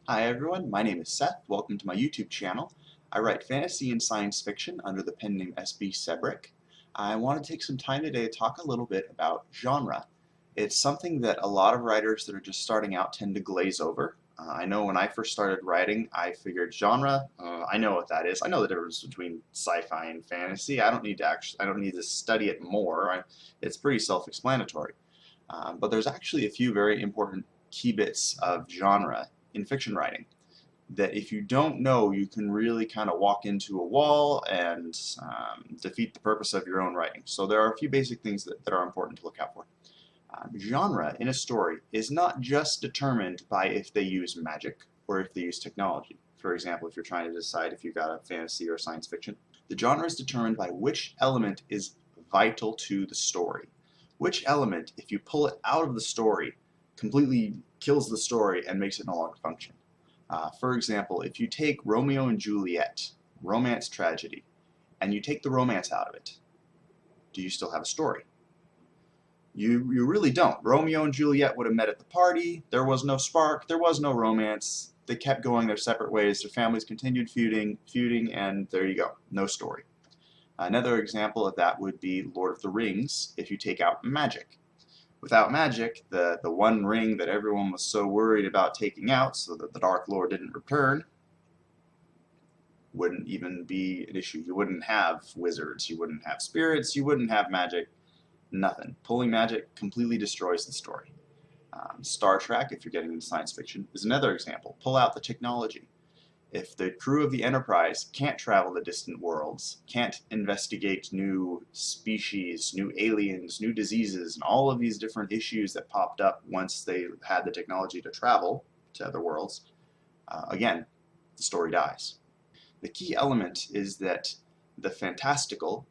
Hi everyone, my name is Seth. Welcome to my YouTube channel. I write fantasy and science fiction under the pen name SB Sebrick. I want to take some time today to talk a little bit about genre. It's something that a lot of writers that are just starting out tend to glaze over. I know when I first started writing, I figured genre, I know what that is. I know the difference between sci-fi and fantasy. I don't need to study it more. It's pretty self-explanatory. But there's actually a few very important key bits of genre in fiction writing that if you don't know, you can really kind of walk into a wall and defeat the purpose of your own writing. So there are a few basic things that are important to look out for. Genre in a story is not just determined by if they use magic or if they use technology. For example, if you're trying to decide if you've got a fantasy or science fiction, the genre is determined by which element is vital to the story. Which element, if you pull it out of the story, completely kills the story and makes it no longer function. For example, if you take Romeo and Juliet, romance tragedy, and you take the romance out of it, do you still have a story? You really don't. Romeo and Juliet would have met at the party, there was no spark, there was no romance, they kept going their separate ways, their families continued feuding, and there you go, no story. Another example of that would be Lord of the Rings if you take out magic. Without magic, the one ring that everyone was so worried about taking out so that the Dark Lord didn't return wouldn't even be an issue. You wouldn't have wizards, you wouldn't have spirits, you wouldn't have magic, nothing. Pulling magic completely destroys the story. Star Trek, if you're getting into science fiction, is another example. Pull out the technology. If the crew of the Enterprise can't travel to distant worlds, can't investigate new species, new aliens, new diseases, and all of these different issues that popped up once they had the technology to travel to other worlds, again, the story dies. The key element is that the fantastical,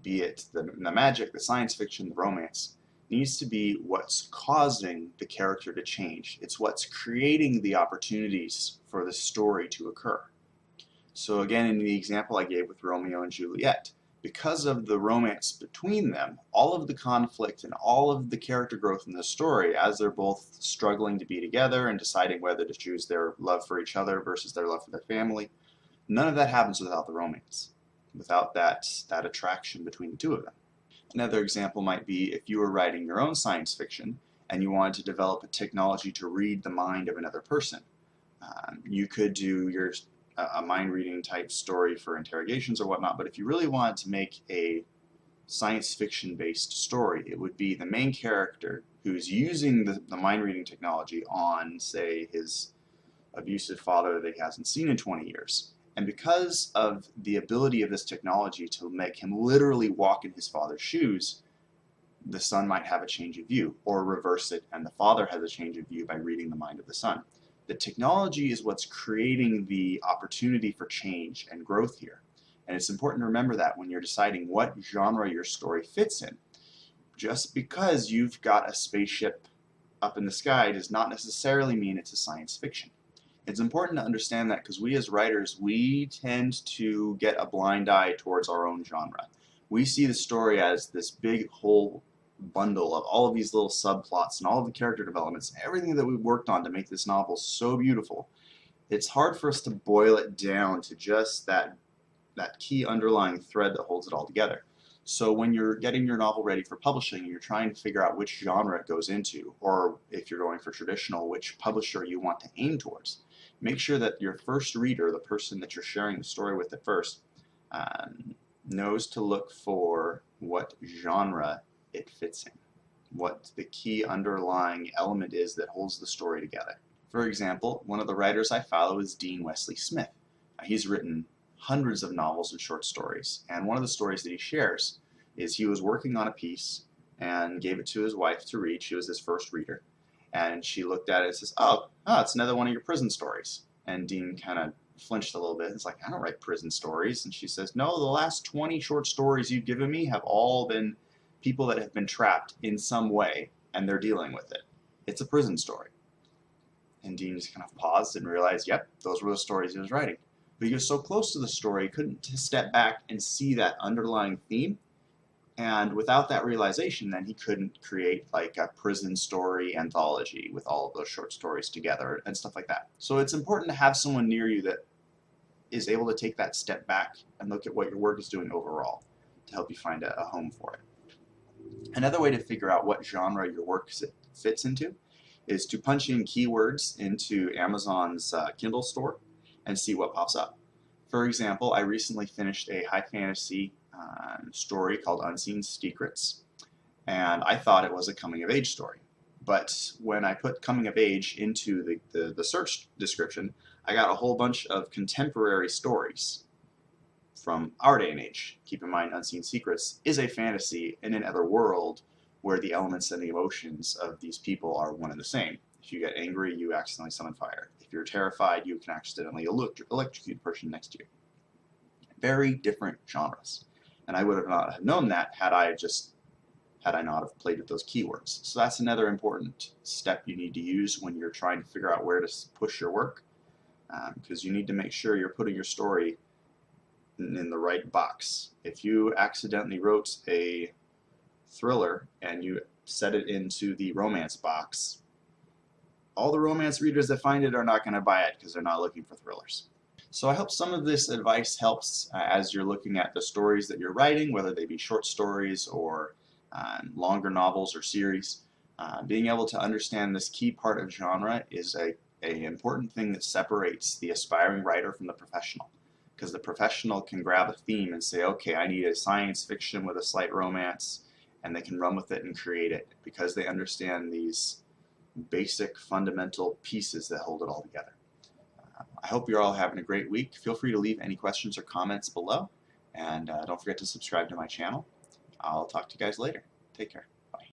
be it the magic, the science fiction, the romance, needs to be what's causing the character to change. It's what's creating the opportunities for the story to occur. So again, in the example I gave with Romeo and Juliet, because of the romance between them, all of the conflict and all of the character growth in the story as they're both struggling to be together and deciding whether to choose their love for each other versus their love for their family, none of that happens without the romance, without that attraction between the two of them. Another example might be if you were writing your own science fiction and you wanted to develop a technology to read the mind of another person. You could do a mind reading type story for interrogations or whatnot, but if you really wanted to make a science fiction based story, it would be the main character who's using the mind reading technology on, say, his abusive father that he hasn't seen in 20 years. And because of the ability of this technology to make him literally walk in his father's shoes, the son might have a change of view, or reverse it, and the father has a change of view by reading the mind of the son. The technology is what's creating the opportunity for change and growth here. And it's important to remember that when you're deciding what genre your story fits in. Just because you've got a spaceship up in the sky does not necessarily mean it's a science fiction. It's important to understand that because we as writers, we tend to get a blind eye towards our own genre. We see the story as this big whole bundle of all of these little subplots and all of the character developments, everything that we've worked on to make this novel so beautiful. It's hard for us to boil it down to just that key underlying thread that holds it all together. So when you're getting your novel ready for publishing and you're trying to figure out which genre it goes into, or if you're going for traditional, which publisher you want to aim towards, make sure that your first reader, the person that you're sharing the story with at first, knows to look for what genre it fits in, what the key underlying element is that holds the story together. For example, one of the writers I follow is Dean Wesley Smith. He's written hundreds of novels and short stories, and one of the stories that he shares is he was working on a piece and gave it to his wife to read. She was his first reader. And she looked at it and says, oh, it's another one of your prison stories. And Dean kind of flinched a little bit. It's like, I don't write prison stories. And she says, no, the last 20 short stories you've given me have all been people that have been trapped in some way, and they're dealing with it. It's a prison story. And Dean just kind of paused and realized, yep, those were the stories he was writing. But he was so close to the story, he couldn't step back and see that underlying theme. And without that realization, then he couldn't create like a prison story anthology with all of those short stories together and stuff like that. So it's important to have someone near you that is able to take that step back and look at what your work is doing overall to help you find a home for it. Another way to figure out what genre your work fits into is to punch in keywords into Amazon's Kindle store and see what pops up. For example, I recently finished a high fantasy story called Unseen Secrets, and I thought it was a coming-of-age story. But when I put coming of age into the search description, I got a whole bunch of contemporary stories from our day and age. Keep in mind, Unseen Secrets is a fantasy in another world where the elements and the emotions of these people are one and the same. If you get angry, you accidentally summon fire. If you're terrified, you can accidentally electrocute the person next to you. Very different genres. And I would have not have known that had I not have played with those keywords. So that's another important step you need to use when you're trying to figure out where to push your work, because you need to make sure you're putting your story in the right box. If you accidentally wrote a thriller and you set it into the romance box, all the romance readers that find it are not going to buy it because they're not looking for thrillers. So I hope some of this advice helps as you're looking at the stories that you're writing, whether they be short stories or longer novels or series. Being able to understand this key part of genre is an important thing that separates the aspiring writer from the professional. Because the professional can grab a theme and say, okay, I need a science fiction with a slight romance, and they can run with it and create it because they understand these basic fundamental pieces that hold it all together. I hope you're all having a great week. Feel free to leave any questions or comments below, and don't forget to subscribe to my channel. I'll talk to you guys later. Take care.